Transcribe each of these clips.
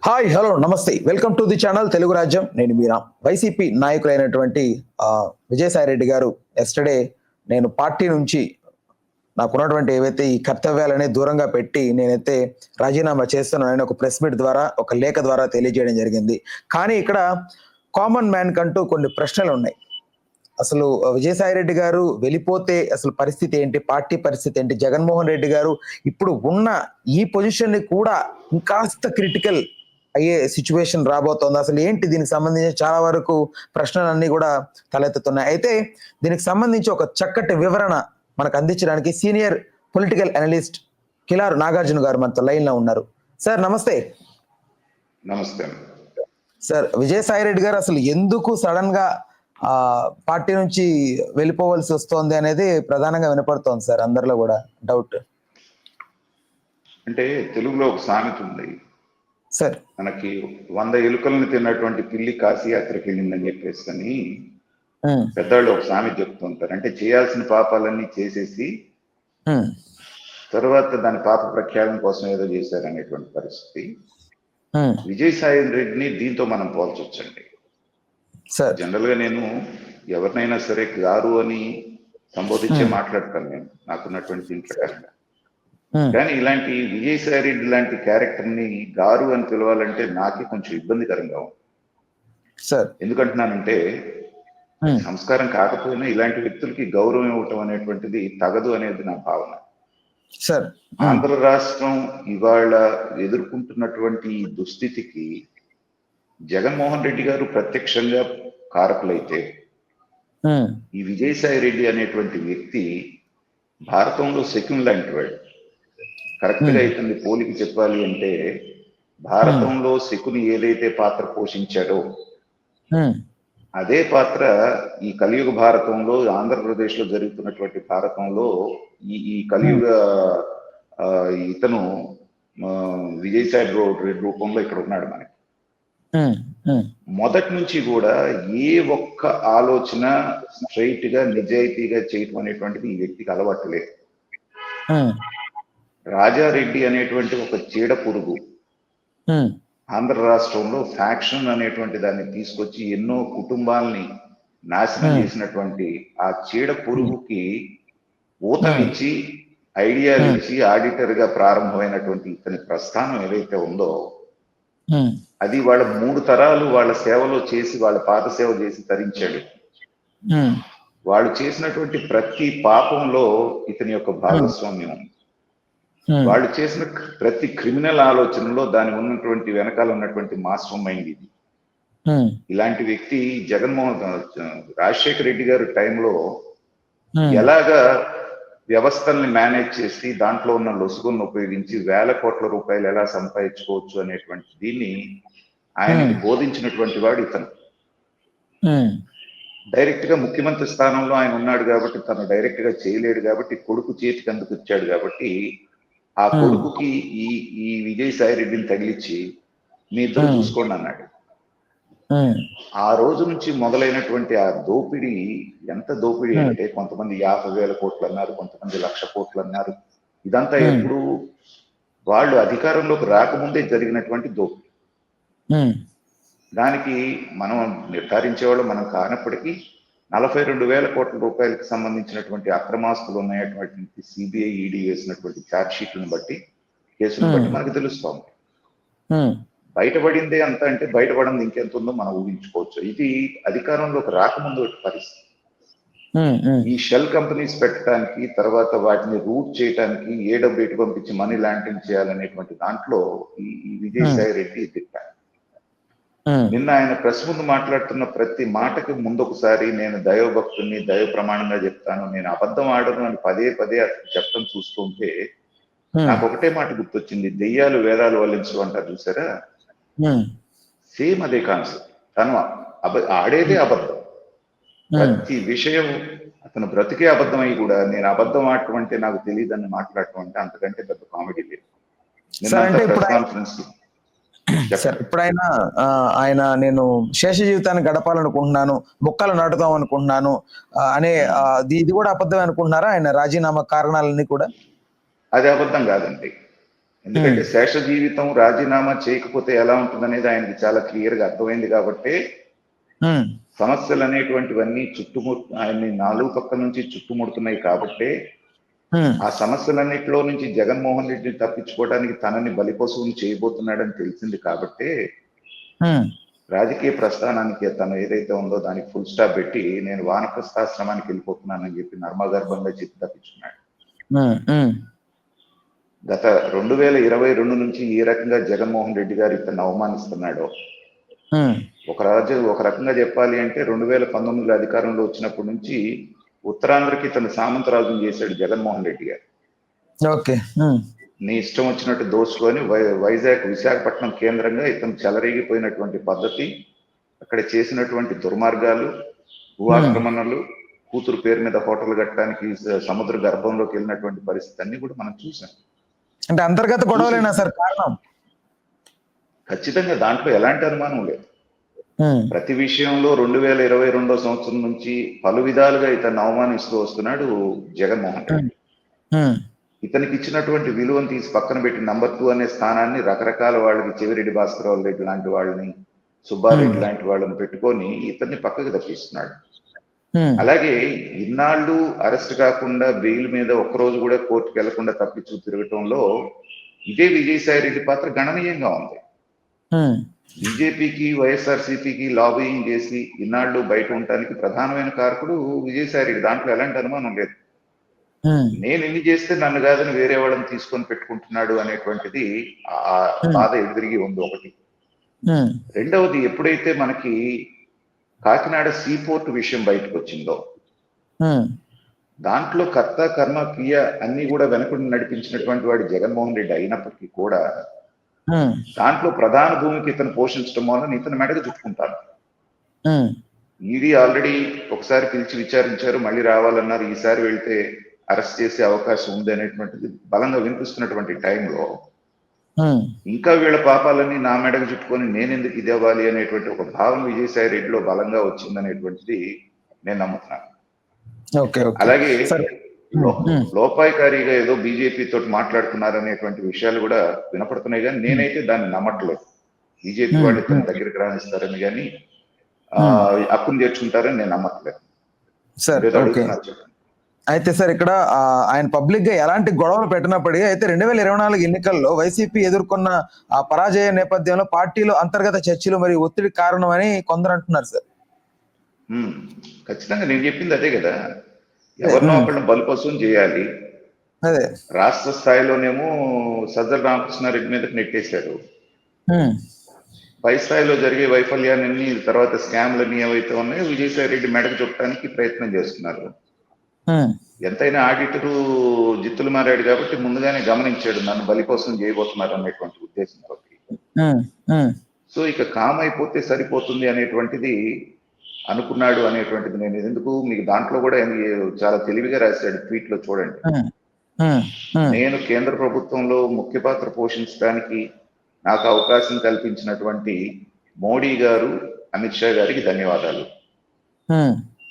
Hi hello నమస్తే welcome to the channel Telugu రాజ్యం. నేను మీరా. వైసీపీ నాయకులైనటువంటి విజయసాయిరెడ్డి గారు ఎస్టర్డే నేను పార్టీ నుంచి నాకున్నటువంటి ఏవైతే ఈ కర్తవ్యాలని దూరంగా పెట్టి నేనైతే రాజీనామా చేస్తున్నానని ఒక ప్రెస్ మీట్ ద్వారా ఒక లేఖ ద్వారా తెలియజేయడం జరిగింది. కానీ ఇక్కడ కామన్ మ్యాన్ కంటూ కొన్ని ప్రశ్నలు ఉన్నాయి. అసలు విజయసాయిరెడ్డి గారు వెళ్ళిపోతే అసలు పరిస్థితి ఏంటి, పార్టీ పరిస్థితి ఏంటి, జగన్మోహన్ రెడ్డి గారు ఇప్పుడు ఉన్న ఈ పొజిషన్ ని కూడా ఇంకాస్త క్రిటికల్ అయ్యే సిచ్యువేషన్ రాబోతోంది. అసలు ఏంటి దీనికి సంబంధించి చాలా వరకు ప్రశ్నలన్నీ కూడా తలెత్తుతున్నాయి. అయితే దీనికి సంబంధించి ఒక చక్కటి వివరణ మనకు అందించడానికి senior political analyst Kilaru Nagarjuna గారు మనతో లైన్ లో ఉన్నారు. సార్ నమస్తే. నమస్తే సార్, విజయసాయిరెడ్డి గారు అసలు ఎందుకు సడన్ గా పార్టీ నుంచి వెళ్ళిపోవలసి వస్తోంది అనేది ప్రధానంగా వినపడుతోంది సార్, అందరిలో కూడా డౌట్. అంటే తెలుగులో ఒక సామెత ఉంది సార్, మనకి 100 ఎలుకలను తిన్నటువంటి పిల్లి కాశీయాత్రకి వెళ్ళిందని చెప్పేసి అని పెద్దవాళ్ళు ఒక సామెత చెప్తుంటారు. అంటే చేయాల్సిన పాపాలన్నీ చేసేసి తర్వాత దాని పాప ప్రఖ్యాతం కోసం ఏదో చేశారనేటువంటి పరిస్థితి. విజయసాయి రెడ్డిని దీంతో మనం పోల్చొచ్చండి. జనరల్ గా నేను ఎవరినైనా సరే గారు అని సంబోధించే మాట్లాడతాను నేను నాకున్నటువంటి దీని ప్రకారంగా. కానీ ఇలాంటి విజయసాయి రెడ్డి లాంటి క్యారెక్టర్ ని గారు అని పిలవాలంటే నాకే కొంచెం ఇబ్బందికరంగా ఉంది. ఎందుకంటున్నానంటే సంస్కారం కాకపోయినా ఇలాంటి వ్యక్తులకి గౌరవం ఇవ్వటం అనేటువంటిది తగదు అనేది నా భావన. ఆంధ్ర రాష్ట్రం ఇవాళ ఎదుర్కొంటున్నటువంటి దుస్థితికి జగన్మోహన్ రెడ్డి గారు ప్రత్యక్షంగా కారకులైతే ఈ విజయసాయి రెడ్డి అనేటువంటి వ్యక్తి భారతంలో శకుని లాంటి వాడు. కరెక్ట్ గా ఇతన్ని పోలికి చెప్పాలి అంటే భారతంలో శకుని ఏదైతే పాత్ర పోషించాడో అదే పాత్ర ఈ కలియుగ భారతంలో ఆంధ్రప్రదేశ్ లో జరుగుతున్నటువంటి భారతంలో ఈ కలియుగ ఇతను విజయసాయి రెడ్డి రూపంలో ఇక్కడ ఉన్నాడు మనకి. మొదటి నుంచి కూడా ఏ ఒక్క ఆలోచన స్ట్రైట్ గా నిజాయితీగా చేయటం అనేటువంటిది ఈ వ్యక్తికి అలవాటు లేదు. రాజారెడ్డి అనేటువంటి ఒక చీడ పురుగు ఆంధ్ర రాష్ట్రంలో ఫ్యాక్షన్ అనేటువంటి దాన్ని తీసుకొచ్చి ఎన్నో కుటుంబాలని నాశనం చేసినటువంటి ఆ చీడ పురుగుకి ఊతమిచ్చి ఐడియాలు ఇచ్చి ఆడిటర్ గా ప్రారంభమైనటువంటి ఇతని ప్రస్థానం ఏదైతే ఉందో అది వాళ్ళ 3 తరాలు వాళ్ళ సేవలో చేసి వాళ్ళ పాత సేవ చేసి తరించాడు. వాళ్ళు చేసినటువంటి ప్రతి పాపంలో ఇతని యొక్క భాగస్వామ్యం ఉంది. వాళ్ళు చేసిన ప్రతి క్రిమినల్ ఆలోచనలో దాని ఉన్నటువంటి వెనకాల ఉన్నటువంటి మాస్టర్ మైండ్ ఇది. ఇలాంటి వ్యక్తి రాజశేఖర రెడ్డి గారి టైంలో ఎలాగా వ్యవస్థల్ని మేనేజ్ చేసి దాంట్లో ఉన్న లొసుగులను ఉపయోగించి వేల కోట్ల రూపాయలు ఎలా సంపాదించుకోవచ్చు అనేటువంటి దీన్ని ఆయనకి బోధించినటువంటి వాడు ఇతను. డైరెక్ట్ గా ముఖ్యమంత్రి స్థానంలో ఆయన ఉన్నాడు కాబట్టి తను డైరెక్ట్ గా చేయలేడు కాబట్టి కొడుకు చేతికి అందుకు ఇచ్చాడు కాబట్టి ఆ కొడుకుకి ఈ విజయసాయి రెడ్డిని తగిలిచ్చి మీ ఇద్దరు చూసుకోండి అన్నాడు. ఆ రోజు నుంచి మొదలైనటువంటి ఆ దోపిడీ ఎంత దోపిడీ అంటే కొంతమంది 50,000 కోట్లు అన్నారు, కొంతమంది 1,00,000 కోట్లు అన్నారు. ఇదంతా ఎప్పుడు వాళ్ళు అధికారంలోకి రాకముందే జరిగినటువంటి దోపిడీ. దానికి మనం నిర్ధారించేవాళ్ళు మనం కానప్పటికీ 42,000 కోట్ల రూపాయలకి సంబంధించినటువంటి అక్రమాస్తులు ఉన్నాయటువంటి సిబిఐ ఈడీ వేసినటువంటి ఛార్జ్ షీట్లను బట్టి కేసులను బట్టి మనకు తెలుస్తోంది. బయటపడిందే అంత అంటే బయటపడింది ఇంకెంత ఉందో మనం ఊహించుకోవచ్చు. ఇది అధికారంలోకి రాకముందు పరిస్థితి. ఈ షెల్ కంపెనీస్ పెట్టడానికి తర్వాత వాటిని రూట్ చేయడానికి ఏ డబ్బు ఎటు పంపించి మనీ లాండరింగ్ చేయాలనేటువంటి దాంట్లో ఈ విజయసాయి రెడ్డి దిట్టాడు. నిన్న ఆయన ప్రెస్ ముందు మాట్లాడుతున్న ప్రతి మాటకి ముందు ఒకసారి నేను దైవభక్తుని దైవ ప్రమాణంగా చెప్తాను, నేను అబద్ధం ఆడను అని పదే పదే చెప్పడం చూస్తుంటే నాకు ఒకటే మాట గుర్తొచ్చింది. దెయ్యాలు వేదాలు వల్లించు అంటారు చూసారా, సేమ్ అదే కాన్సెప్ట్. తను ఆడేదే అబద్ధం, ప్రతి విషయం అతను బ్రతికే అబద్ధం అయి కూడా నేను అబద్ధం ఆడటం అంటే నాకు తెలియదని మాట్లాడటం అంటే అంతకంటే పెద్ద కామెడీ లేదు. ప్రెస్ కాన్ఫరెన్స్ ఇప్పుడైనా ఆయన నేను శేష జీవితాన్ని గడపాలనుకుంటున్నాను, మొక్కలు నాటుదాం అనుకుంటున్నాను అనే ఇది కూడా అబద్ధం అనుకుంటున్నారా ఆయన రాజీనామా కారణాలన్నీ కూడా? అది అబద్ధం కాదండి. ఎందుకంటే శేష జీవితం రాజీనామా చేయకపోతే ఎలా ఉంటుందనేది ఆయనకి చాలా క్లియర్ గా అర్థమైంది కాబట్టి సమస్యలు అనేటువంటివన్నీ ఆయన్ని నాలుగు పక్కల నుంచి చుట్టుముడుతున్నాయి కాబట్టి ఆ సమస్యలన్నిటిలో నుంచి జగన్మోహన్ రెడ్డిని తప్పించుకోవడానికి తనని బలిపశువుని చేయబోతున్నాడని తెలిసింది కాబట్టి రాజకీయ ప్రస్థానానికి తను ఏదైతే ఉందో దానికి ఫుల్ స్టాప్ పెట్టి నేను వానప్రస్థాశ్రమానికి వెళ్ళిపోతున్నానని చెప్పి నర్మగర్భంగా చెప్పి తప్పించుకున్నాడు. గత 2022 నుంచి ఏ రకంగా జగన్మోహన్ రెడ్డి గారు ఇతన్ని అవమానిస్తున్నాడో ఒక రకంగా చెప్పాలి అంటే 2019లో అధికారంలో వచ్చినప్పటి నుంచి ఉత్తరాంధ్రకి ఇతను సామంతరాజుని చేశాడు జగన్మోహన్ రెడ్డి గారు. ఓకే, నీ ఇష్టం వచ్చినట్టు దోచుకొని విశాఖపట్నం కేంద్రంగా ఇతను చెలరేగిపోయినటువంటి పద్ధతి, అక్కడ చేసినటువంటి దుర్మార్గాలు, భూ ఆక్రమణలు, కూతురు పేరు మీద హోటల్ కట్టడానికి సముద్ర గర్భంలోకి వెళ్ళినటువంటి పరిస్థితి అన్ని కూడా మనం చూసాం. అంటే అంతర్గత గొడవలేనా సార్ కారణం? ఖచ్చితంగా దాంట్లో ఎలాంటి అనుమానం లేదు. ప్రతి విషయంలో 2022 సంవత్సరం నుంచి పలు విధాలుగా ఇతన్ని అవమానిస్తూ వస్తున్నాడు జగన్మోహన్ రెడ్డి. ఇతనికి ఇచ్చినటువంటి విలువను తీసి పక్కన పెట్టి నంబర్ 2 అనే స్థానాన్ని రకరకాల వాళ్ళకి చెవిరెడ్డి భాస్కరరావు రెడ్డి లాంటి వాళ్ళని, సుబ్బారెడ్డి లాంటి వాళ్ళని పెట్టుకొని ఇతన్ని పక్కకి తప్పిస్తున్నాడు. అలాగే ఇన్నాళ్ళు అరెస్ట్ కాకుండా బెయిల్ మీద ఒక్కరోజు కూడా కోర్టుకు వెళ్లకుండా తప్పించు తిరగటంలో ఇదే విజయసాయి రెడ్డి పాత్ర గణనీయంగా ఉంది. బీజేపీకి వైఎస్ఆర్సీపీకి లాబింగ్ చేసి ఇన్నాళ్ళు బయట ఉండటానికి ప్రధానమైన కారకుడు విజయసాయి రెడ్డి, దాంట్లో ఎలాంటి అనుమానం లేదు. నేను ఎన్ని చేస్తే నన్ను కాదని వేరే వాళ్ళని తీసుకొని పెట్టుకుంటున్నాడు అనేటువంటిది ఆ బాధ ఎదురిగి ఉంది ఒకటి. రెండవది, ఎప్పుడైతే మనకి కాకినాడ సీపోర్ట్ విషయం బయటకు వచ్చిందో దాంట్లో కర్త కర్మ క్రియ అన్ని కూడా వెనకుండి నడిపించినటువంటి వాడు జగన్మోహన్ రెడ్డి అయినప్పటికీ కూడా దాంట్లో ప్రధాన భూమికి ఇతను పోషించడం వలన ఇతను మెడకు చుట్టుకుంటాను. ఇది ఆల్రెడీ ఒకసారి పిలిచి విచారించారు, మళ్ళీ రావాలన్నారు, ఈసారి వెళ్తే అరెస్ట్ చేసే అవకాశం ఉంది అనేటువంటిది బలంగా వినిపిస్తున్నటువంటి టైంలో ఇంకా వీళ్ళ పాపాలన్నీ నా మెడకు చుట్టుకొని నేనెందుకు ఇది అవ్వాలి అనేటువంటి ఒక భావన విజయసాయి రెడ్డిలో బలంగా వచ్చిందనేటువంటిది నేను నమ్ముతున్నాను. అలాగే లోపాయికారిగా ఏదో బీజేపీ తోటి మాట్లాడుతున్నారనేటువంటి విషయాలు కూడా వినపడుతున్నాయి, కానీ నేనైతే దాన్ని నమ్మట్లేదు. బీజేపీ వాళ్ళు తన దగ్గరికి రాణిస్తారని కానీ హక్కును చేర్చుకుంటారని నేను నమ్మట్లేదు. అయితే సార్ ఇక్కడ ఆయన పబ్లిక్ గా ఎలాంటి గొడవలు పెట్టినప్పటికీ అయితే 2024 ఎన్నికల్లో వైసీపీ ఎదుర్కొన్న ఆ పరాజయ నేపథ్యంలో పార్టీలో అంతర్గత చర్చలు మరియు ఒత్తిడి కారణమని కొందరు అంటున్నారు సార్. ఖచ్చితంగా నేను చెప్పింది అదే కదా, ఎవరినో ఒకళ్ళని బలిపశువుం చేయాలి. అదే రాష్ట్ర స్థాయిలోనేమో సజ్జల రామకృష్ణారెడ్డి మీదకి నెట్టేశారు. పై స్థాయిలో జరిగే వైఫల్యాన్ని, తర్వాత స్కామ్లన్నీ ఏవైతే ఉన్నాయో విజయసాయి రెడ్డి మెడకు చుట్టడానికి ప్రయత్నం చేస్తున్నారు. ఎంతైనా ఆడిటరు జిత్తులు మారాడు కాబట్టి ముందుగానే గమనించాడు నన్ను బలిపశువుం చేయబోతున్నారు అనేటువంటి ఉద్దేశంతో. సో ఇక కామ్ అయిపోతే సరిపోతుంది అనేటువంటిది అనుకున్నాడు అనేటువంటిది నేను ఎందుకు మీకు దాంట్లో కూడా చాలా తెలివిగా రాశాడు ట్వీట్ లో చూడండి. నేను కేంద్ర ప్రభుత్వంలో ముఖ్య పాత్ర పోషించడానికి నాకు అవకాశం కల్పించినటువంటి మోడీ గారు, అమిత్ షా గారికి ధన్యవాదాలు.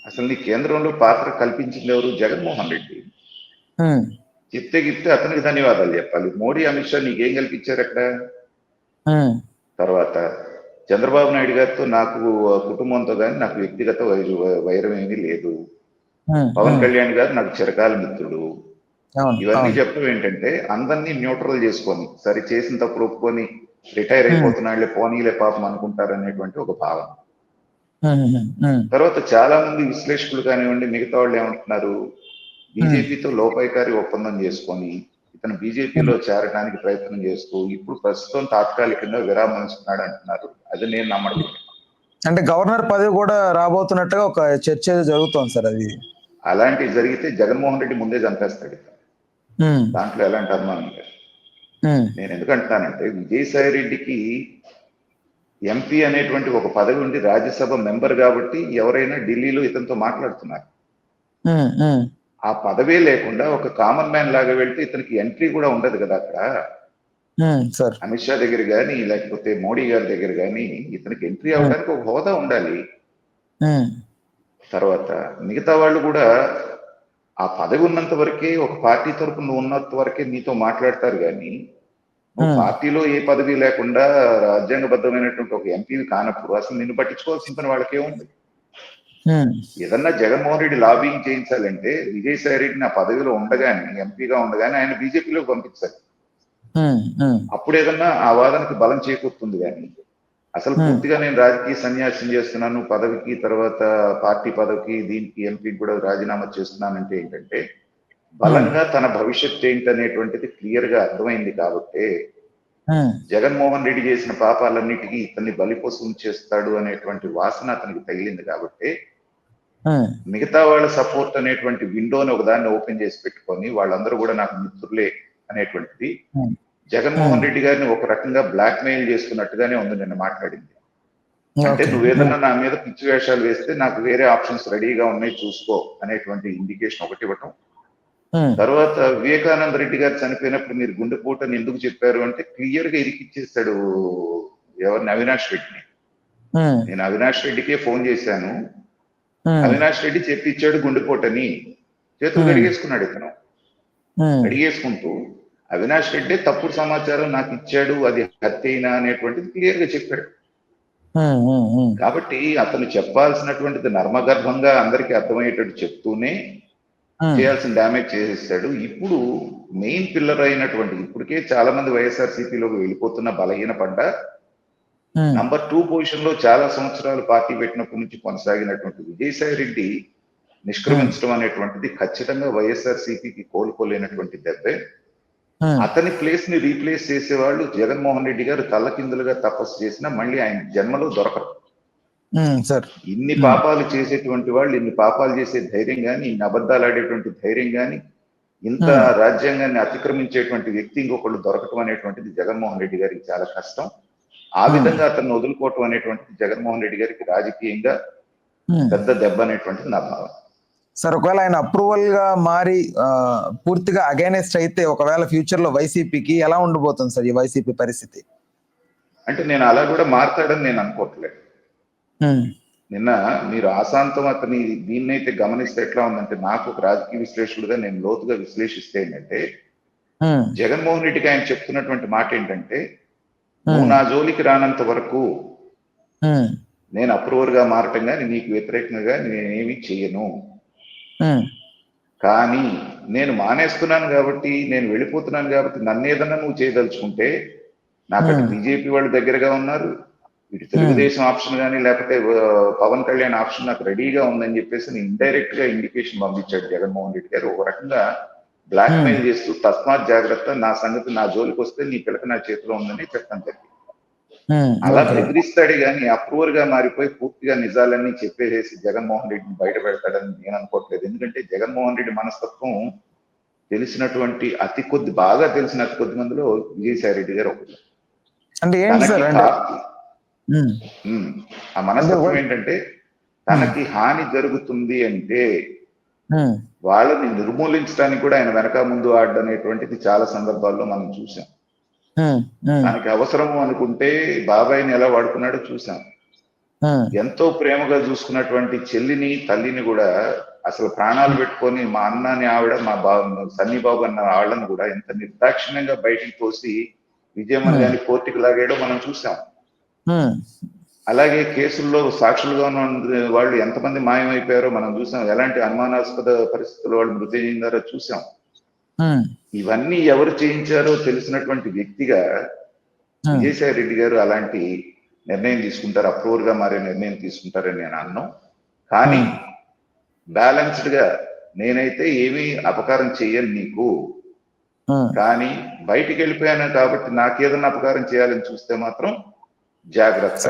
అసలు నీ కేంద్రంలో పాత్ర కల్పించింది ఎవరు? జగన్మోహన్ రెడ్డి. చెప్తే అతనికి ధన్యవాదాలు చెప్పాలి. మోడీ, అమిత్ షా నీకేం కల్పించారు అక్కడ? తర్వాత చంద్రబాబు నాయుడు గారితో నాకు కుటుంబంతో కానీ నాకు వ్యక్తిగత వైరం ఏమీ లేదు. పవన్ కళ్యాణ్ గారు నాకు చిరకాల మిత్రుడు. ఇవన్నీ చెప్పడం ఏంటంటే అందరినీ న్యూట్రల్ చేసుకొని, సరే చేసిన తప్పుడు ఒప్పుకొని రిటైర్ అయిపోతున్నాళ్లే పోనీలే పాపం అనుకుంటారు అనేటువంటి ఒక భావన. తర్వాత చాలా మంది విశ్లేషకులు కానివ్వండి, మిగతా వాళ్ళు ఏమంటున్నారు, బీజేపీతో లోపాయికారి ఒప్పందం చేసుకొని ఇతను బీజేపీలో చేరడానికి ప్రయత్నం చేస్తూ ఇప్పుడు ప్రస్తుతం తాత్కాలికంగా విరామం ఇస్తున్నాడు అంటున్నారు. అది నేను నమ్మడం. అంటే గవర్నర్ పదవి కూడా రాబోతున్నట్టుగా ఒక చర్చ జరుగుతోంది సార్. అది అలాంటివి జరిగితే జగన్మోహన్ రెడ్డి ముందే చంపేస్తాడు, దాంట్లో ఎలాంటి అనుమానం లేదు. నేను ఎందుకంటున్నానంటే విజయసాయి రెడ్డికి ఎంపీ అనేటువంటి ఒక పదవి ఉండి రాజ్యసభ మెంబర్ కాబట్టి ఎవరైనా ఢిల్లీలో ఇతనితో మాట్లాడుతున్నారు. ఆ పదవే లేకుండా ఒక కామన్ మ్యాన్ లాగా వెళ్తే ఇతనికి ఎంట్రీ కూడా ఉండదు కదా అక్కడ. అమిత్ షా దగ్గర కానీ లేకపోతే మోడీ గారి దగ్గర కానీ ఇతనికి ఎంట్రీ అవడానికి ఒక హోదా ఉండాలి. తర్వాత మిగతా వాళ్ళు కూడా ఆ పదవి ఉన్నంత వరకే, ఒక పార్టీ తరపున ఉన్నంత వరకే నీతో మాట్లాడతారు కానీ నువ్వు ఉమ్, పార్టీలో ఏ పదవి లేకుండా రాజ్యాంగబద్ధమైనటువంటి ఒక ఎంపీవి కానప్పుడు అసలు నిన్ను పట్టించుకోవాల్సిన పని వాళ్ళకేముంది? ఉమ్, ఏదన్నా జగన్మోహన్ రెడ్డి లాబింగ్ చేయించాలంటే విజయసాయి రెడ్డి నా పదవిలో ఉండగానే, ఎంపీగా ఉండగానే ఆయన బీజేపీలోకి పంపించాలి. ఉమ్, ఉమ్, అప్పుడు ఏదన్నా ఆ వాదనకి బలం చేకూరుతుంది. కానీ అసలు ఉమ్, పూర్తిగా నేను రాజకీయ సన్యాసం చేస్తున్నాను, పదవికి తర్వాత పార్టీ పదవికి దీనికి ఎంపీకి కూడా రాజీనామా చేస్తున్నానంటే ఏంటంటే ఉమ్, బలంగా తన భవిష్యత్తు ఏంటనేటువంటిది క్లియర్ గా అర్థమైంది కాబట్టి ఉమ్, జగన్మోహన్ రెడ్డి చేసిన పాపాలన్నిటికీ ఇతన్ని బలిపశువుని చేస్తాడు అనేటువంటి వాసన అతనికి తగిలింది కాబట్టి ఉమ్, మిగతా వాళ్ళ సపోర్ట్ అనేటువంటి విండోని ఒకదాన్ని ఓపెన్ చేసి పెట్టుకొని వాళ్ళందరూ కూడా నాకు మిత్రులే అనేటువంటిది ఉమ్, జగన్మోహన్ రెడ్డి గారిని ఒక రకంగా బ్లాక్ మెయిల్ చేస్తున్నట్టుగానే ఉంది నిన్న మాట్లాడింది. అంటే ఓకే. నువ్వేదన్నా నా మీద పిచ్చి వేషాలు వేస్తే నాకు వేరే ఆప్షన్స్ రెడీగా ఉన్నాయి చూసుకో అనేటువంటి ఇండికేషన్ ఒకటి ఇవ్వటం. ఉమ్, తర్వాత వివేకానంద రెడ్డి గారు చనిపోయినప్పుడు మీరు గుండెపోటని ఎందుకు చెప్పారు అంటే క్లియర్ గా ఇరికిచ్చేస్తాడు ఎవరిని, అవినాష్ రెడ్డిని. ఉమ్, నేను అవినాష్ రెడ్డికే ఫోన్ చేశాను, ఉమ్, అవినాష్ రెడ్డి చెప్పించాడు గుండెపోటని, చేతులు ఉమ్, కడిగేసుకున్నాడు ఇతను. ఉమ్, కడిగేసుకుంటూ అవినాష్ రెడ్డి తప్పుడు సమాచారం నాకు ఇచ్చాడు, అది హత్యైనా అనేటువంటిది క్లియర్ గా చెప్పాడు. ఉమ్, ఉమ్, ఉమ్, కాబట్టి అతను చెప్పాల్సినటువంటిది నర్మగర్భంగా అందరికీ అర్థమయ్యేటట్టు చెప్తూనే ఉమ్, చేయాల్సిన డ్యామేజ్ చేసేసాడు. ఇప్పుడు మెయిన్ పిల్లర్ అయినటువంటి, ఇప్పటికే చాలా మంది వైఎస్ఆర్సీపీలోకి వెళ్ళిపోతున్న బలహీన పడ్డ ఉమ్, నంబర్ 2 పొజిషన్ లో చాలా సంవత్సరాలు పార్టీ పెట్టినప్పటి నుంచి కొనసాగినటువంటి విజయసాయి రెడ్డి ఉమ్, నిష్క్రమించడం అనేటువంటిది ఖచ్చితంగా వైఎస్ఆర్సీపీకి కోలుకోలేనటువంటి దెబ్బే. ఉమ్, అతని ప్లేస్ ని రీప్లేస్ చేసేవాళ్ళు జగన్మోహన్ రెడ్డి గారు తల్లకిందులుగా తపస్సు చేసినా మళ్ళీ ఆయన జన్మలో దొరకరు. సార్. ఇన్ని ఉమ్, పాపాలు చేసేటువంటి వాళ్ళు, ఇన్ని పాపాలు చేసే ధైర్యం కానీ, ఇన్ని అబద్ధాలు ఆడేటువంటి ధైర్యం కానీ, ఇంత ఉమ్, రాజ్యాంగాన్ని అతిక్రమించేటువంటి వ్యక్తి ఇంకొకళ్ళు దొరకటం అనేటువంటిది జగన్మోహన్ రెడ్డి గారికి చాలా కష్టం. ఆ ఉమ్, విధంగా అతన్ని వదులుకోవటం అనేటువంటిది జగన్మోహన్ రెడ్డి గారికి రాజకీయంగా ఉమ్. పెద్ద దెబ్బ అనేటువంటిది నా భావన. సార్, ఒకవేళ ఆయన అప్రూవల్ గా మారి పూర్తిగా అగైనెస్ట్ అయితే ఒకవేళ ఫ్యూచర్ లో వైసీపీకి ఎలా ఉండబోతుంది సార్ ఈ వైసీపీ పరిస్థితి? అంటే నేను అలా కూడా మారతాడని నేను అనుకోవట్లేదు. ఉమ్, నిన్న మీరు ఆశాంతం అతని దీన్నైతే గమనిస్తే ఎట్లా ఉందంటే, నాకు ఒక రాజకీయ విశ్లేషకుడుగా నేను లోతుగా విశ్లేషిస్తే ఏంటంటే, ఉమ్, జగన్మోహన్ రెడ్డికి ఆయన చెప్తున్నటువంటి మాట ఏంటంటే, నువ్వు ఉమ్, నా జోలికి రానంత వరకు ఉమ్, నేను అప్రూవర్ గా మారటం కానీ నీకు వ్యతిరేకంగా నేనేమి చెయ్యను. ఉమ్, కానీ నేను మానేస్తున్నాను కాబట్టి, నేను వెళ్ళిపోతున్నాను కాబట్టి నన్ను ఏదన్నా నువ్వు చేయదలుచుకుంటే, నాకు అటు ఉమ్, బీజేపీ వాళ్ళు దగ్గరగా ఉన్నారు, ఇటు ఉమ్, తెలుగుదేశం ఆప్షన్ కానీ లేకపోతే పవన్ కళ్యాణ్ ఆప్షన్ నాకు రెడీగా ఉందని చెప్పేసి ఇండైరెక్ట్ గా ఇండికేషన్ పంపించాడు జగన్మోహన్ రెడ్డి గారు. ఒక రకంగా బ్లాక్ ఉమ్, మెయిల్ చేస్తూ తస్మాత్ జాగ్రత్త, నా సంగతి నా జోలికి వస్తే నీ పిల్లక నా చేతిలో ఉందని చెప్పడం జరిగింది. అలా ఓకే. బెదిరిస్తాడే గాని అప్రూవర్ గా మారిపోయి పూర్తిగా నిజాలన్నీ చెప్పేసేసి జగన్మోహన్ రెడ్డిని బయట పెడతాడని నేను అనుకోవట్లేదు. ఎందుకంటే జగన్మోహన్ రెడ్డి మనస్తత్వం తెలిసినటువంటి బాగా తెలిసిన అతి కొద్ది మందిలో విజయసాయి రెడ్డి గారు ఒకరు. అంటే ఏంటి తనకి సార్ అంటే ఉమ్, ఆ అంటే మనస్తత్వం ఏంటంటే, తనకి హాని జరుగుతుంది అంటే ఉమ్, వాళ్ళని నిర్మూలించడానికి కూడా ఆయన వెనక ముందు ఆడనేటువంటిది చాలా సందర్భాల్లో మనం చూసాం. ఉమ్, ఉమ్, తనకి అవసరము అనుకుంటే బాబాయిని ఎలా వాడుకున్నాడో చూసాం. ఉమ్, ఎంతో ప్రేమగా చూసుకున్నటువంటి చెల్లిని, తల్లిని కూడా అసలు ప్రాణాలు పెట్టుకొని మా అన్నని ఆవిడ, మా సన్నీ బాబు అన్న వాళ్ళని కూడా ఎంత నిర్దాక్షిణ్యంగా బయటికి తోసి విజయమ్మని గాని కోర్టుకు లాగాడో మనం చూసాం. ఉమ్, అలాగే కేసుల్లో సాక్షులుగా ఉన్న వాళ్ళు ఎంతమంది మాయమైపోయారో మనం చూసాం. ఎలాంటి అనుమానాస్పద పరిస్థితుల్లో వాళ్ళు మృతి చెందారో చూసాం. ఉమ్, ఇవన్నీ ఎవరు చేయించారో తెలిసినటువంటి వ్యక్తిగా ఉమ్, విజయసాయి రెడ్డి గారు అలాంటి నిర్ణయం తీసుకుంటారు, అప్రూవర్ గా మారే నిర్ణయం తీసుకుంటారని నేను అన్నాను. కానీ ఉమ్, బ్యాలెన్స్డ్ గా నేనైతే ఏమీ అపకారం చెయ్యను నీకు, ఉమ్. కానీ బయటికి వెళ్ళిపోయాను కాబట్టి నాకేదన్నా అపకారం చేయాలని చూస్తే మాత్రం జాగ్రత్త.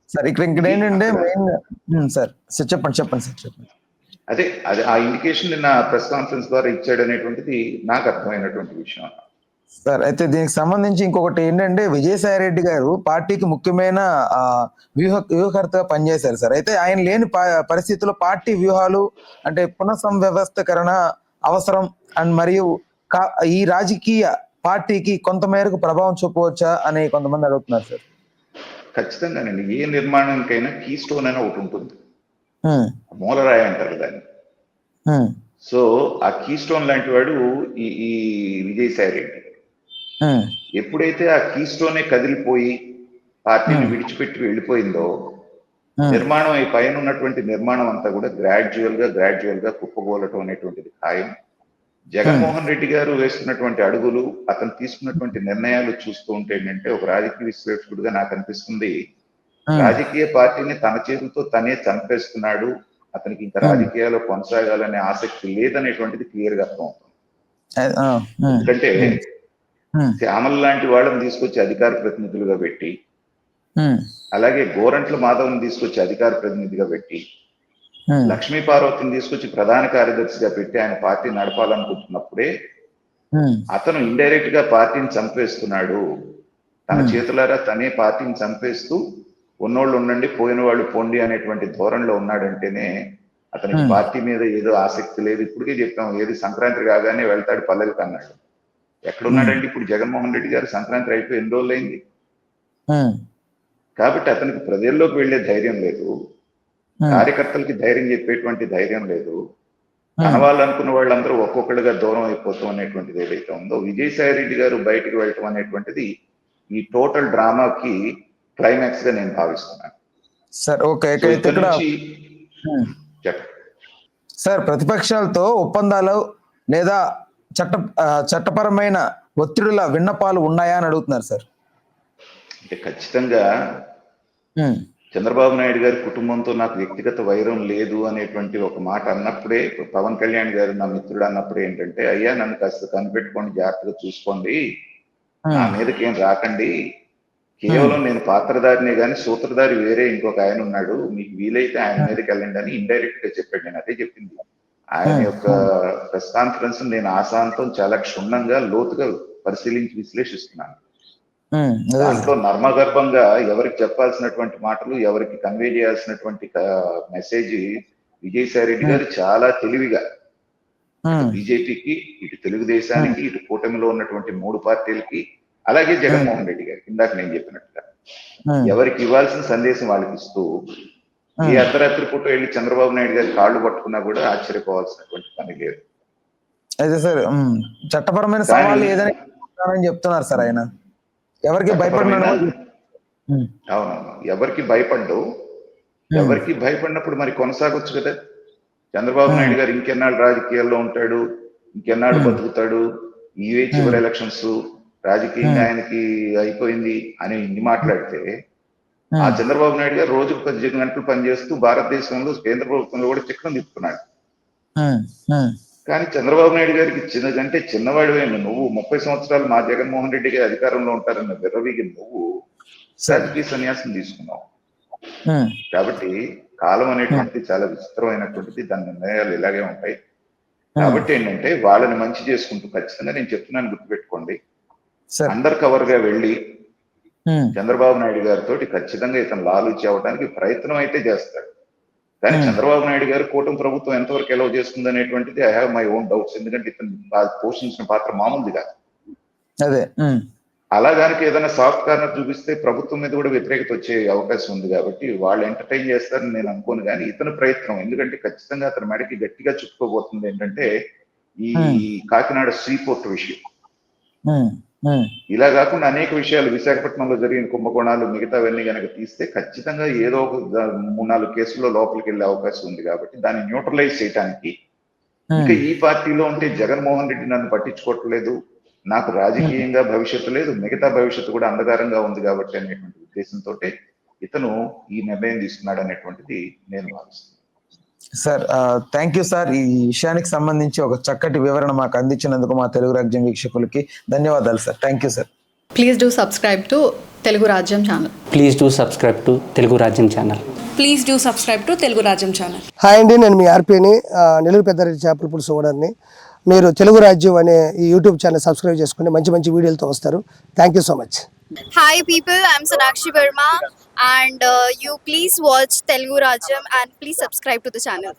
సార్ ఇక్కడ ఇది ఏంటంటే అక్కడ మెయిన్ సార్ సార్ చెప్పండి చెప్పండి సార్ చెప్పండి. అదే ఆ ఇండికేషన్ నిన్న ప్రెస్ కాన్ఫరెన్స్ ద్వారా ఇచ్చాడు అనేటువంటిది నాకు అర్థమైనటువంటి విషయం. సార్, అయితే దీనికి సంబంధించి ఇంకొకటి ఏంటంటే విజయసాయి రెడ్డి గారు పార్టీకి ముఖ్యమైన ఆ వ్యూహకర్తగా పనిచేశారు సార్. అయితే ఆయన లేని పరిస్థితుల్లో పార్టీ వ్యూహాలు అంటే పునఃసంవ్యవస్థీకరణ అవసరం అండ్ మరియు ఈ రాజకీయ పార్టీకి కొంత మేరకు ప్రభావం చూపవచ్చా అని కొంతమంది అడుగుతున్నారు సార్. ఖచ్చితంగానండి. ఏ నిర్మాణానికైనా కీ స్టోన్ అని ఒకటి ఉంటుంది, ఉమ్, మూలరాయి అంటారు దాన్ని. ఉమ్, సో ఆ కీ స్టోన్ లాంటి వాడు ఈ విజయసాయి రెడ్డి. ఉమ్, ఎప్పుడైతే ఆ కీస్టోనే కదిలిపోయి పార్టీని విడిచిపెట్టి వెళ్ళిపోయిందో ఉమ్, నిర్మాణం ఈ పైన ఉన్నటువంటి నిర్మాణం అంతా కూడా గ్రాడ్యువల్ గా కుప్పగోలటం అనేటువంటిది ఖాయం. జగన్మోహన్ రెడ్డి గారు వేస్తున్నటువంటి అడుగులు, అతను తీసుకున్నటువంటి నిర్ణయాలు చూస్తూ ఉంటే ఏంటంటే ఒక రాజకీయ విశ్లేషకుడిగా నాకు అనిపిస్తుంది రాజకీయ పార్టీని తన చేతులతో తనే చంపేస్తున్నాడు, అతనికి ఇంకా రాజకీయాల్లో కొనసాగాలనే ఆసక్తి లేదనేటువంటిది క్లియర్ గా అర్థమవుతుంది. ఎందుకంటే శ్యామల లాంటి వాళ్ళని తీసుకొచ్చి అధికార ప్రతినిధులుగా పెట్టి, అలాగే గోరంట్ల మాధవ్ని తీసుకొచ్చి అధికార ప్రతినిధిగా పెట్టి, లక్ష్మీ పార్వతిని తీసుకొచ్చి ప్రధాన కార్యదర్శిగా పెట్టి ఆయన పార్టీ నడపాలనుకుంటున్నప్పుడే అతను ఇండైరెక్ట్ గా పార్టీని చంపేస్తున్నాడు, తన చేతులారా తనే పార్టీని చంపేస్తూ ఉన్నోళ్ళు ఉండండి పోయిన వాళ్ళు పోండి అనేటువంటి ధోరణిలో ఉన్నాడంటేనే అతనికి పార్టీ మీద ఏదో ఆసక్తి లేదు. ఇప్పటికే చెప్పాం, ఏది సంక్రాంతి కాగానే వెళ్తాడు పల్లెలకు అన్నాడు. ఎక్కడున్నాడండి ఇప్పుడు జగన్మోహన్ రెడ్డి గారు? సంక్రాంతి అయిపోయి ఎన్ని రోజులైంది? కాబట్టి అతనికి ప్రజల్లోకి వెళ్లే ధైర్యం లేదు, కార్యకర్తలకి ధైర్యం చెప్పేటువంటి ధైర్యం లేదు. తన వాళ్ళు అనుకున్న వాళ్ళందరూ ఒక్కొక్కళ్ళుగా దూరం అయిపోతాం అనేటువంటిది ఏదైతే ఉందో, విజయసాయి రెడ్డి గారు బయటకు వెళ్ళటం అనేటువంటిది ఈ టోటల్ డ్రామాకి క్లైమాక్స్ గా నేను భావిస్తున్నాను. సార్ ఓకే, సార్ ప్రతిపక్షాలతో ఒప్పందాలు లేదా చట్టపరమైన ఒత్తిడుల విన్నపాలు ఉన్నాయా అని అడుగుతున్నారు సార్. అంటే ఖచ్చితంగా చంద్రబాబు నాయుడు గారి కుటుంబంతో నాకు వ్యక్తిగత వైరం లేదు అనేటువంటి ఒక మాట అన్నప్పుడే, పవన్ కళ్యాణ్ గారు నా మిత్రుడు అన్నప్పుడు ఏంటంటే, అయ్యా నన్ను కాస్త కనిపెట్టుకోండి, జాగ్రత్తగా చూసుకోండి, నా మీదకి ఏం రాకండి, కేవలం నేను పాత్రధారినే కానీ సూత్రధారి వేరే ఇంకొక ఆయన ఉన్నాడు, మీకు వీలైతే ఆయన మీదకి వెళ్ళండి అని ఇండైరెక్ట్ గా చెప్పాడు. నేను అదే చెప్పింది. ఆయన యొక్క ప్రెస్ కాన్ఫరెన్స్ నేను ఆశాంతం చాలా క్షుణ్ణంగా లోతుగా పరిశీలించి విశ్లేషిస్తున్నాను. దాంట్లో నర్మగర్భంగా ఎవరికి చెప్పాల్సినటువంటి మాటలు, ఎవరికి కన్వే చేయాల్సినటువంటి మెసేజ్ విజయసాయి రెడ్డి గారు చాలా తెలివిగా బీజేపీకి, ఇటు తెలుగుదేశానికి, ఇటు కూటమిలో ఉన్నటువంటి 3 పార్టీలకి, అలాగే జగన్మోహన్ రెడ్డి గారికి ఇందాక నేను చెప్పినట్టుగా ఎవరికి ఇవ్వాల్సిన సందేశం వాళ్ళకి ఇస్తూ, ఈ అర్ధరాత్రి పూట వెళ్ళి చంద్రబాబు నాయుడు గారి కాళ్ళు పట్టుకున్నా కూడా ఆశ్చర్యపోవాల్సినటువంటి పని లేదు. అయితే సార్ చట్టపరమైన సవాళ్ళు ఏదైనా చెప్తున్నారు సార్ ఆయన, ఎవరికి భయపడినా. అవునవును, ఎవరికి భయపడ్డు, ఎవరికి భయపడినప్పుడు మరి కొనసాగొచ్చు కదా. చంద్రబాబు నాయుడు గారు ఇంకెన్నాళ్ళు రాజకీయాల్లో ఉంటాడు, ఇంకెన్నాళ్ళు బతుకుతాడు, ఇవే చివరి ఎలక్షన్స్, రాజకీయంగా ఆయనకి అయిపోయింది అని ఇన్ని మాట్లాడితే, ఆ చంద్రబాబు నాయుడు గారు రోజుకు 18 గంటలు పనిచేస్తూ భారతదేశంలో కేంద్ర ప్రభుత్వంలో కూడా చక్రం తిప్పుతున్నాడు. కానీ చంద్రబాబు నాయుడు గారికి చిన్నవాడివైన నువ్వు 30 సంవత్సరాలు మా జగన్మోహన్ రెడ్డి గారి అధికారంలో ఉంటారన్న విర్రవీగి నువ్వు రాజకీయ సన్యాసం తీసుకున్నావు. కాబట్టి కాలం అనేటువంటిది చాలా విచిత్రమైనటువంటిది, దాని నిర్ణయాలు ఇలాగే ఉంటాయి. కాబట్టి ఏంటంటే వాళ్ళని మంచి చేసుకుంటూ, ఖచ్చితంగా నేను చెప్తున్నాను గుర్తుపెట్టుకోండి, అండర్ కవర్ గా వెళ్ళి చంద్రబాబు నాయుడు గారితో ఖచ్చితంగా ఇతను లాలూచి అవ్వడానికి ప్రయత్నం అయితే చేస్తాడు. కానీ చంద్రబాబు నాయుడు గారు కూటమి ప్రభుత్వం ఎంతవరకు ఎలవ్ చేస్తుంది అనేటువంటిది I have my own doubts. ఎందుకంటే ఇతను పోషించిన పాత్ర మామూలుది కాదు. అదే అలా దానికి ఏదైనా సాఫ్ట్ కార్నర్ చూపిస్తే ప్రభుత్వం మీద కూడా వ్యతిరేకత వచ్చే అవకాశం ఉంది. కాబట్టి వాళ్ళు ఎంటర్టైన్ చేస్తారని నేను అనుకోను. కానీ ఇతని ప్రయత్నం, ఎందుకంటే ఖచ్చితంగా అతని మెడకి గట్టిగా చుట్టుకోబోతుంది ఏంటంటే ఈ కాకినాడ సీపోర్ట్ విషయం. ఇలా కాకుండా అనేక విషయాలు, విశాఖపట్నంలో జరిగిన కుంభకోణాలు, మిగతావన్నీ కనుక తీస్తే ఖచ్చితంగా ఏదో ఒక 3-4 కేసుల్లో లోపలికి వెళ్ళే అవకాశం ఉంది. కాబట్టి దాన్ని న్యూట్రలైజ్ చేయడానికి, ఇంకా ఈ పార్టీలో ఉంటే జగన్మోహన్ రెడ్డి నన్ను పట్టించుకోవట్లేదు, నాకు రాజకీయంగా భవిష్యత్తు లేదు, మిగతా భవిష్యత్తు కూడా అంధకారంగా ఉంది కాబట్టి అనేటువంటి ఉద్దేశంతో ఇతను ఈ నిర్ణయం తీసుకున్నాడు అనేటువంటిది నేను భావిస్తున్నాను. Sir thank you sir. ఈ విషయానికి సంబంధించి ఒక చక్కటి వివరణ మాకు అందించినందుకు మా తెలుగు రాజ్యం వీక్షకులకి ధన్యవాదాలు sir. Thank you sir. Please do subscribe to Telugu Rajyam channel. Please do subscribe to Telugu Rajyam channel. Please do subscribe to Telugu Rajyam channel. Hi అండి, నేను మీ ఆర్పీని, నెల్లూరు పెద్దారెడ్డి చేపల పులుసు ఓనర్ని. మీరు తెలుగు రాజ్యం అనే ఈ యూట్యూబ్ ఛానల్ సబ్స్క్రైబ్ చేసుకుని మంచి మంచి వీడియోలతో వస్తారు. Thank you so much. Hi people, I'm Sonakshi Verma and you please watch Telugu Rajyam and please subscribe to the channel.